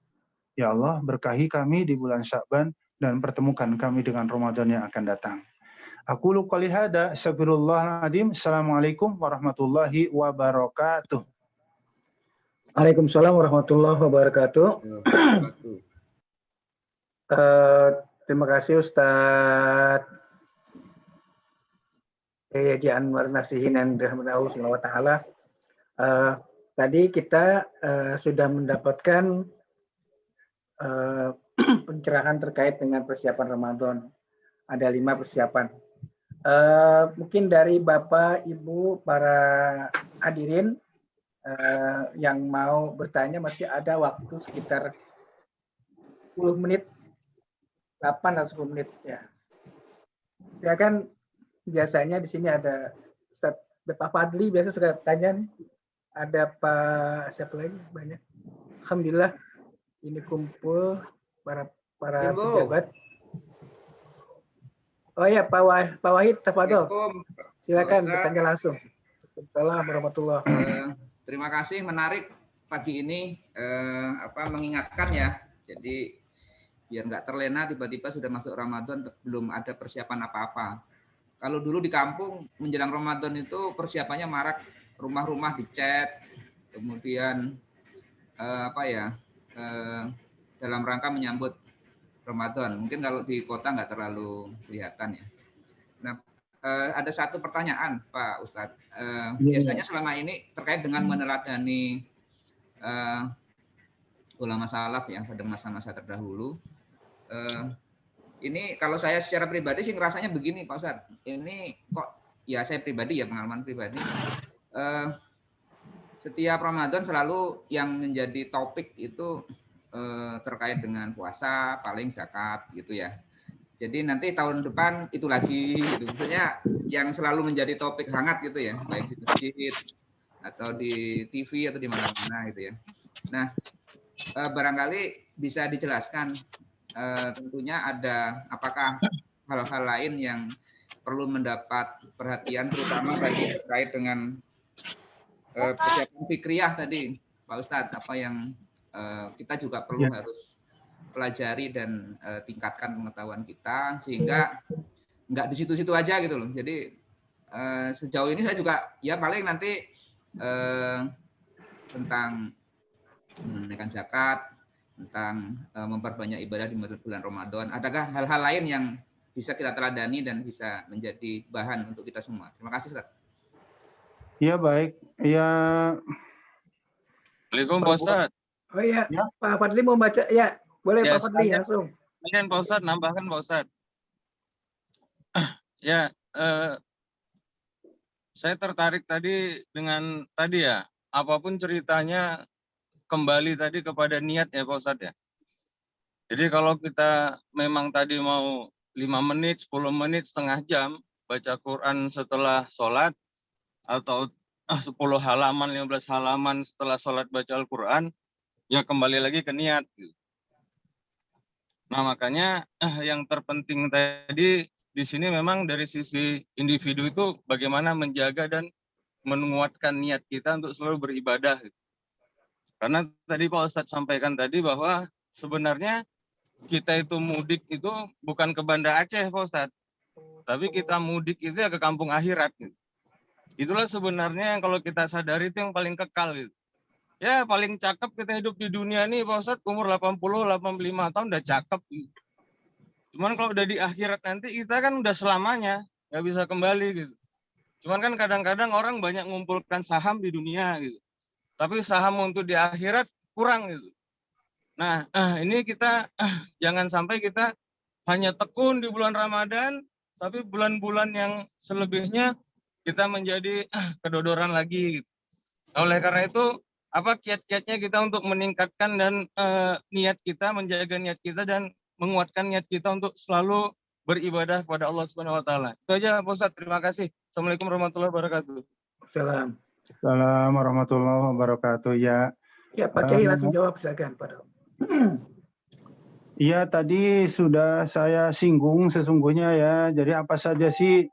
Ya Allah, berkahi kami di bulan Sya'ban dan pertemukan kami dengan Ramadan yang akan datang. Aku qouli hada, astaghfirullahaladzim. Assalamualaikum warahmatullahi wabarakatuh. Waalaikumsalam warahmatullahi wabarakatuh. Terima kasih Ustadz Haji Anwar Nasihin dan Allah Subhanahu wa Ta'ala. Tadi kita sudah mendapatkan pencerahan terkait dengan persiapan Ramadan. Ada 5 persiapan. Mungkin dari Bapak, Ibu, para hadirin yang mau bertanya masih ada waktu sekitar 10 menit, 8 atau 10 menit ya. Ya kan biasanya di sini ada Ustaz Pak Fadli biasa suka tanya nih. Ada Pak siapa lagi banyak. Alhamdulillah ini kumpul para pejabat. Oh ya Pak Wahid tafadhol. Silakan bertanya langsung. Assalamualaikum warahmatullahi wabarakatuh. Terima kasih, menarik pagi ini mengingatkan ya. Jadi biar nggak terlena tiba-tiba sudah masuk Ramadan belum ada persiapan apa-apa. Kalau dulu di kampung menjelang Ramadan itu persiapannya marak, rumah-rumah dicat, kemudian dalam rangka menyambut Ramadan. Mungkin kalau di kota nggak terlalu kelihatan ya. Nah, ada satu pertanyaan Pak Ustadz. Biasanya selama ini terkait dengan meneladani ulama salaf yang pada masa-masa terdahulu. Ini kalau saya secara pribadi sih ngerasanya begini Pak Ustadz. Ini kok ya saya pribadi ya pengalaman pribadi. Setiap Ramadan selalu yang menjadi topik itu terkait dengan puasa, paling zakat gitu ya. Jadi nanti tahun depan itu lagi gitu. Maksudnya yang selalu menjadi topik hangat gitu ya, baik di masjid atau di TV atau di mana-mana gitu ya. Nah, barangkali bisa dijelaskan tentunya ada apakah hal-hal lain yang perlu mendapat perhatian terutama bagi terkait dengan persiapan fikriyah tadi Pak Ustadz, apa yang kita juga perlu harus pelajari dan tingkatkan pengetahuan kita sehingga nggak di situ-situ aja gitu loh. Jadi sejauh ini saya juga ya paling nanti tentang menunaikan zakat, tentang memperbanyak ibadah di bulan Ramadan. Adakah hal-hal lain yang bisa kita teladani dan bisa menjadi bahan untuk kita semua. Terima kasih, Ustaz. Iya, baik. Ya. Assalamualaikum Pak Ustadz. Oh iya, Ya. Pak Fadli mau baca ya, boleh Ya, Pak Fadli saya- langsung. Kemudian Pak Ustadz, nambahkan Pak Ustadz. Ya, saya tertarik tadi dengan tadi ya, apapun ceritanya kembali tadi kepada niat ya Pak Ustadz ya. Jadi kalau kita memang tadi mau 5 menit, 10 menit, setengah jam baca Quran setelah sholat, atau 10 halaman, 15 halaman setelah sholat baca Al-Quran, ya kembali lagi ke niat. Nah makanya yang terpenting tadi di sini memang dari sisi individu itu bagaimana menjaga dan menguatkan niat kita untuk selalu beribadah. Karena tadi Pak Ustadz sampaikan tadi bahwa sebenarnya kita itu mudik itu bukan ke Banda Aceh Pak Ustadz, tapi kita mudik itu ya ke kampung akhirat. Itulah sebenarnya yang kalau kita sadari itu yang paling kekal gitu. Ya paling cakep kita hidup di dunia ini Pak Ustadz umur 80-85 tahun udah cakep. Cuman kalau udah di akhirat nanti kita kan udah selamanya nggak bisa kembali gitu. Cuman kan kadang-kadang orang banyak mengumpulkan saham di dunia gitu. Tapi saham untuk di akhirat kurang gitu. Nah ini kita jangan sampai kita hanya tekun di bulan Ramadan, tapi bulan-bulan yang selebihnya kita menjadi kedodoran lagi. Gitu. Oleh karena itu, apa kiat-kiatnya kita untuk meningkatkan dan niat kita, menjaga niat kita dan menguatkan niat kita untuk selalu beribadah kepada Allah Subhanahu Wa Taala. Itu aja, Pak Ustadz. Terima kasih. Assalamualaikum warahmatullahi wabarakatuh. Salam. Assalamualaikum warahmatullahi wabarakatuh. Ya. Ya Pak Kiai langsung jawab silakan Pak. Iya, tadi sudah saya singgung sesungguhnya ya. Jadi apa saja sih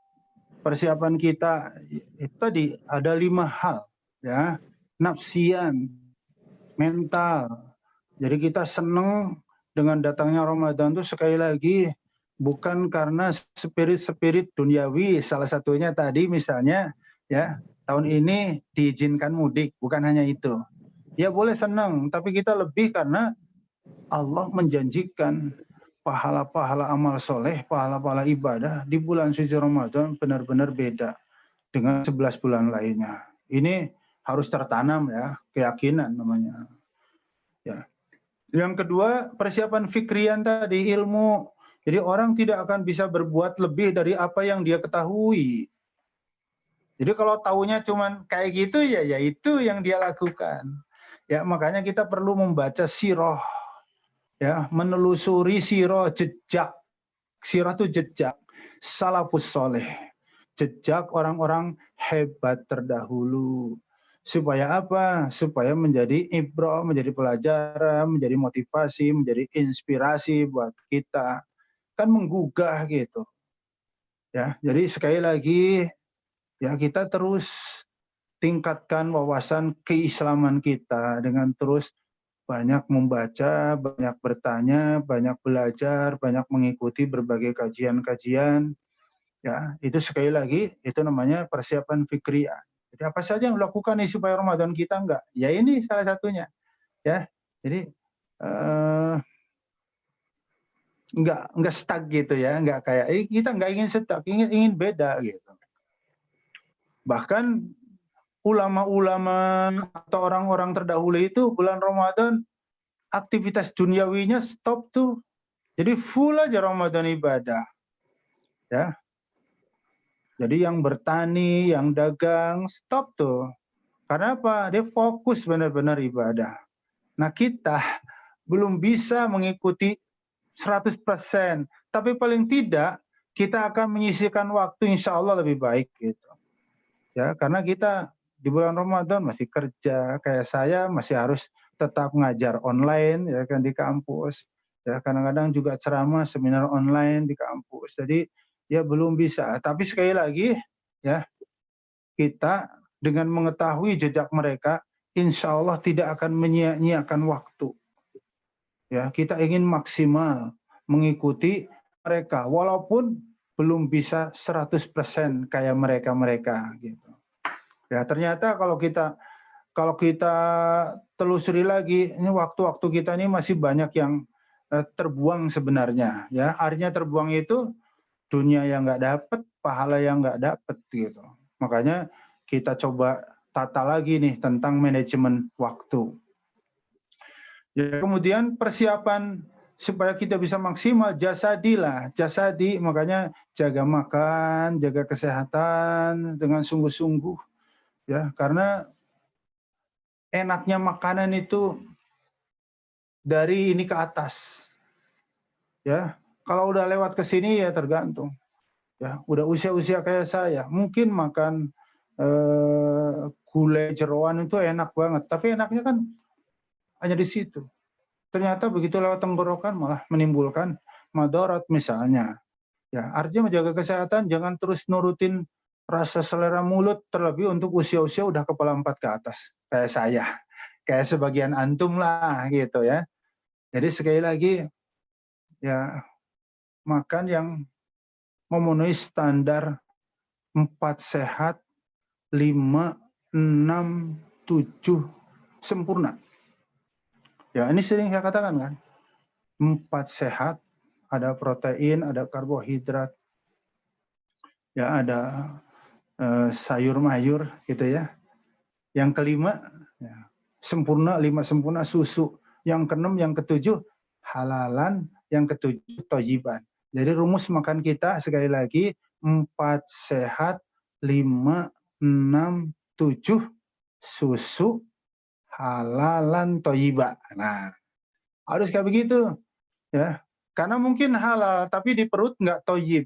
persiapan kita? Itu tadi ada 5 hal ya. Nafsian, mental. Jadi kita senang dengan datangnya Ramadan itu sekali lagi bukan karena spirit duniawi, salah satunya tadi misalnya ya, tahun ini diizinkan mudik, bukan hanya itu. Ya boleh senang, tapi kita lebih karena Allah menjanjikan pahala-pahala amal soleh, pahala-pahala ibadah di bulan suci Ramadan benar-benar beda dengan 11 bulan lainnya. Ini harus tertanam ya, keyakinan namanya. Ya. Yang kedua, persiapan fikrian tadi, ilmu. Jadi orang tidak akan bisa berbuat lebih dari apa yang dia ketahui. Jadi kalau taunya cuman kayak gitu ya itu yang dia lakukan. Ya makanya kita perlu membaca sirah. Ya, menelusuri sirah, jejak. Sirah itu jejak salafus soleh. Jejak orang-orang hebat terdahulu. Supaya apa? Supaya menjadi ibrah, menjadi pelajaran, menjadi motivasi, menjadi inspirasi buat kita. Kan menggugah gitu. Ya, jadi sekali lagi ya kita terus tingkatkan wawasan keislaman kita dengan terus banyak membaca, banyak bertanya, banyak belajar, banyak mengikuti berbagai kajian-kajian. Ya, itu sekali lagi itu namanya persiapan fikriyah. Jadi apa saja yang dilakukan nih supaya Ramadan kita enggak? Ya ini salah satunya. Ya. Jadi enggak stuck gitu ya, enggak kayak kita enggak ingin stuck, ingin beda gitu. Bahkan ulama-ulama atau orang-orang terdahulu itu bulan Ramadan aktivitas duniawinya stop tuh. Jadi full aja Ramadan ibadah. Ya. Jadi yang bertani, yang dagang, stop tuh. Karena apa? Dia fokus benar-benar ibadah. Nah kita belum bisa mengikuti 100%. Tapi paling tidak kita akan menyisihkan waktu insya Allah lebih baik gitu. Ya, karena kita di bulan Ramadan masih kerja, kayak saya masih harus tetap ngajar online ya kan di kampus. Ya kadang-kadang juga ceramah seminar online di kampus. Jadi ya belum bisa. Tapi sekali lagi ya kita dengan mengetahui jejak mereka, insya Allah tidak akan menyia-nyiakan waktu. Ya kita ingin maksimal mengikuti mereka, walaupun belum bisa 100% kayak mereka gitu. Ya ternyata kalau kita telusuri lagi, ini waktu-waktu kita ini masih banyak yang terbuang sebenarnya. Ya artinya terbuang itu dunia yang nggak dapat, pahala yang nggak dapat gitu. Makanya kita coba tata lagi nih tentang manajemen waktu. Ya, kemudian persiapan supaya kita bisa maksimal jasadi, makanya jaga makan, jaga kesehatan dengan sungguh-sungguh ya, karena enaknya makanan itu dari ini ke atas ya. Kalau udah lewat ke sini ya tergantung ya, udah usia-usia kayak saya mungkin makan gulai jeroan itu enak banget, tapi enaknya kan hanya di situ. Ternyata begitu lewat tenggorokan malah menimbulkan madarat misalnya. Ya, artinya menjaga kesehatan, jangan terus nurutin rasa selera mulut, terlebih untuk usia-usia udah kepala 4 ke atas kayak saya, kayak sebagian antum lah gitu ya. Jadi sekali lagi ya, makan yang memenuhi standar 4 sehat, 5, 6, 7 sempurna. Ya, ini sering saya katakan kan, 4 sehat, ada protein, ada karbohidrat, ya ada sayur mayur gitu ya. Yang kelima ya, sempurna, 5 sempurna susu. Yang keenam, yang ketujuh halalan, yang ketujuh thayyibah. Jadi rumus makan kita sekali lagi 4 sehat, 5, 6, 7 susu, halalan thayyibah. Nah, harus kayak begitu ya. Karena mungkin halal tapi di perut nggak thayyib.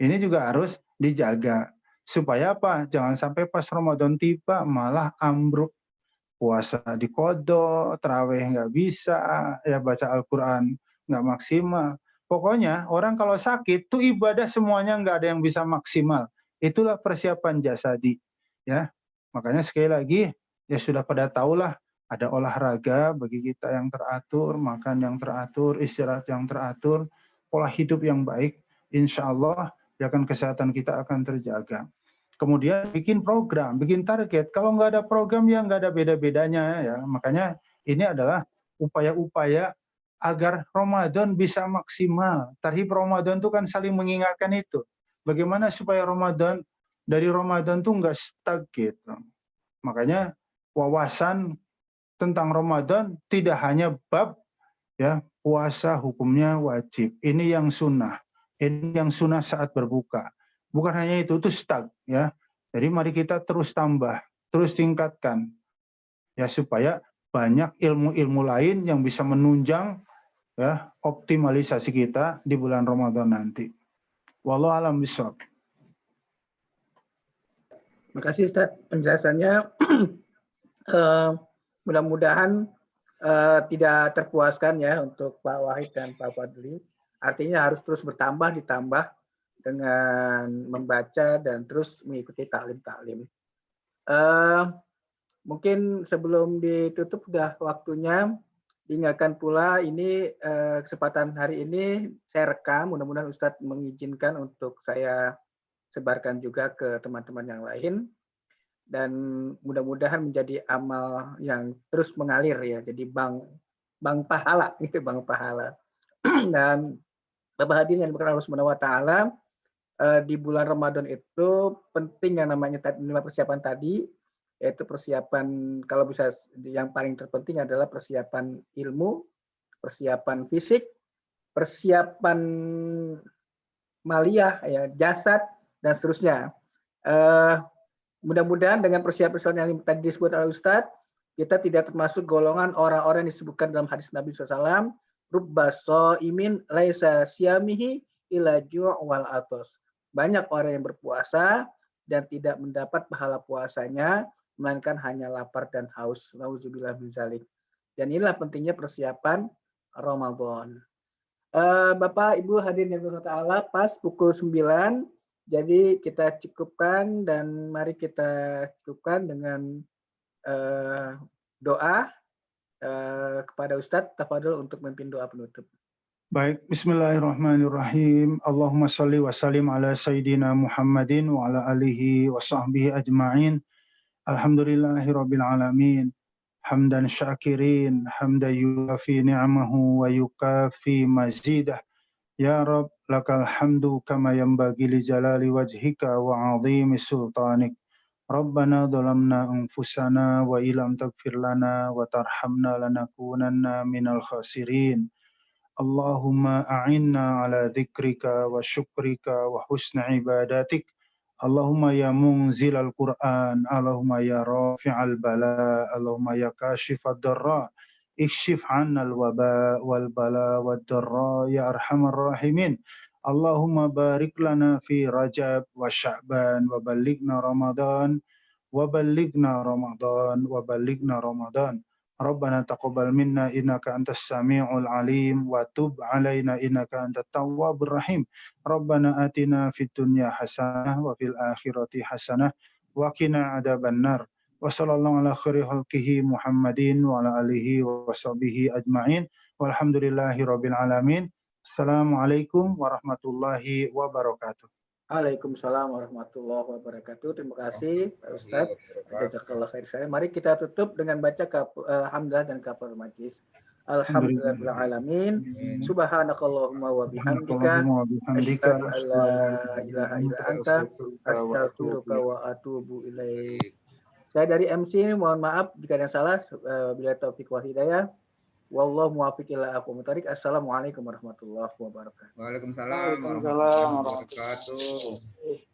Ini juga harus dijaga. Supaya apa? Jangan sampai pas Ramadan tiba malah ambruk. Puasa dikodok, tarawih nggak bisa, ya baca Al-Quran nggak maksimal. Pokoknya orang kalau sakit tuh ibadah semuanya nggak ada yang bisa maksimal. Itulah persiapan jasadi. Ya, makanya sekali lagi ya sudah pada tahulah ada olahraga bagi kita yang teratur, makan yang teratur, istirahat yang teratur, pola hidup yang baik. Insya Allah ya kan kesehatan kita akan terjaga. Kemudian bikin program, bikin target. Kalau nggak ada program ya nggak ada beda-bedanya ya. Makanya ini adalah upaya-upaya agar Ramadan bisa maksimal. Tarhib Ramadan itu kan saling mengingatkan itu. Bagaimana supaya Ramadan, dari Ramadan tuh nggak stuck gitu. Makanya wawasan tentang Ramadan tidak hanya bab ya puasa hukumnya wajib. Ini yang sunnah. Ini yang sunnah saat berbuka. Bukan hanya itu stuck ya. Jadi mari kita terus tambah, terus tingkatkan ya supaya banyak ilmu-ilmu lain yang bisa menunjang ya optimalisasi kita di bulan Ramadan nanti. Wallahu a'lam bishawab. Terima kasih Ustaz penjelasannya. Mudah-mudahan tidak terpuaskan ya untuk Pak Wahid dan Pak Fadli. Artinya harus terus bertambah, ditambah dengan membaca dan terus mengikuti taklim-taklim. Mungkin sebelum ditutup sudah waktunya, diingatkan pula ini kesempatan hari ini saya rekam, mudah-mudahan Ustadz mengizinkan untuk saya sebarkan juga ke teman-teman yang lain. Dan mudah-mudahan menjadi amal yang terus mengalir ya, jadi bank pahala gitu, bank pahala. Dan Bapak hadirin yang diberkahi Allah Subhanahu wa taala, di bulan Ramadan itu penting yang namanya 5 persiapan tadi, yaitu persiapan kalau bisa yang paling terpenting adalah persiapan ilmu, persiapan fisik, persiapan maliyah ya, jasad dan seterusnya. Mudah-mudahan dengan persiapan yang tadi disebut oleh Ustadz, kita tidak termasuk golongan orang-orang yang disebutkan dalam hadis Nabi SAW, rubba shaimin laisa siyamihi ila ju' wal atos. Banyak orang yang berpuasa dan tidak mendapat pahala puasanya, melainkan hanya lapar dan haus. Nauzubillah min dzalik. Dan inilah pentingnya persiapan Ramadan. Bapak, Ibu hadirin yang dirahmati Allah, pas pukul 9, jadi kita cukupkan dan mari kita cukupkan dengan doa kepada Ustadz. Tafadhol untuk memimpin doa penutup. Baik, bismillahirrahmanirrahim. Allahumma salli wa sallim ala sayyidina Muhammadin wa ala alihi wa sahbihi ajma'in. Alhamdulillahirabbil alamin. Hamdan syakirin, hamdan yukafi ni'amahu wa yukafi mazidah. Ya Rabb, lakal hamdu kama yanbaghi li jalali wajhika wa 'azimi sultanik. Rabbana dhalamna anfusana wa illam taghfir lana wa tarhamna lanakunanna minal khasirin. Allahumma a'inna ala dzikrika wa syukrika wa husni ibadatik. Allahumma ya munzil al-Qur'an, Allahumma ya rafi'al bala, Allahumma ya kashifad darra, ikshif 'anna al-waba wal bala wad darra ya arhamar rahimin. Allahumma barik lana fi Rajab wa Sya'ban wa ballighna Ramadan wa ballighna Ramadan wa ballighna Ramadan. Rabbana taqabbal minna innaka antas samiul alim wa tub alaina innaka antat tawwabur rahim. Rabbana atina fid dunya hasanah wa fil akhirati hasanah wa qina adzabannar. Wa sallallahu ala khairi khalqihi Muhammadin wa ala alihi wa sahbihi ajmain. Walhamdulillahi rabbil alamin. Assalamualaikum warahmatullahi wabarakatuh. Waalaikumsalam warahmatullahi wabarakatuh. Terima kasih Pak Ustadz. Jazakallah khair. Mari kita tutup dengan baca hamdalah dan kafaratul majlis. Alhamdulillahirabbil alamin. Subhanakallahumma wa bihamdika asyhadu an la ilaha illa anta astaghfiruka wa atubu ilaik. Saya dari MC mohon maaf jika ada yang salah. Bila taufik wal hidayah. Wallahu muwaffiq ila aqwamit thoriq. Assalamualaikum warahmatullahi wabarakatuh. Waalaikumsalam warahmatullahi wabarakatuh.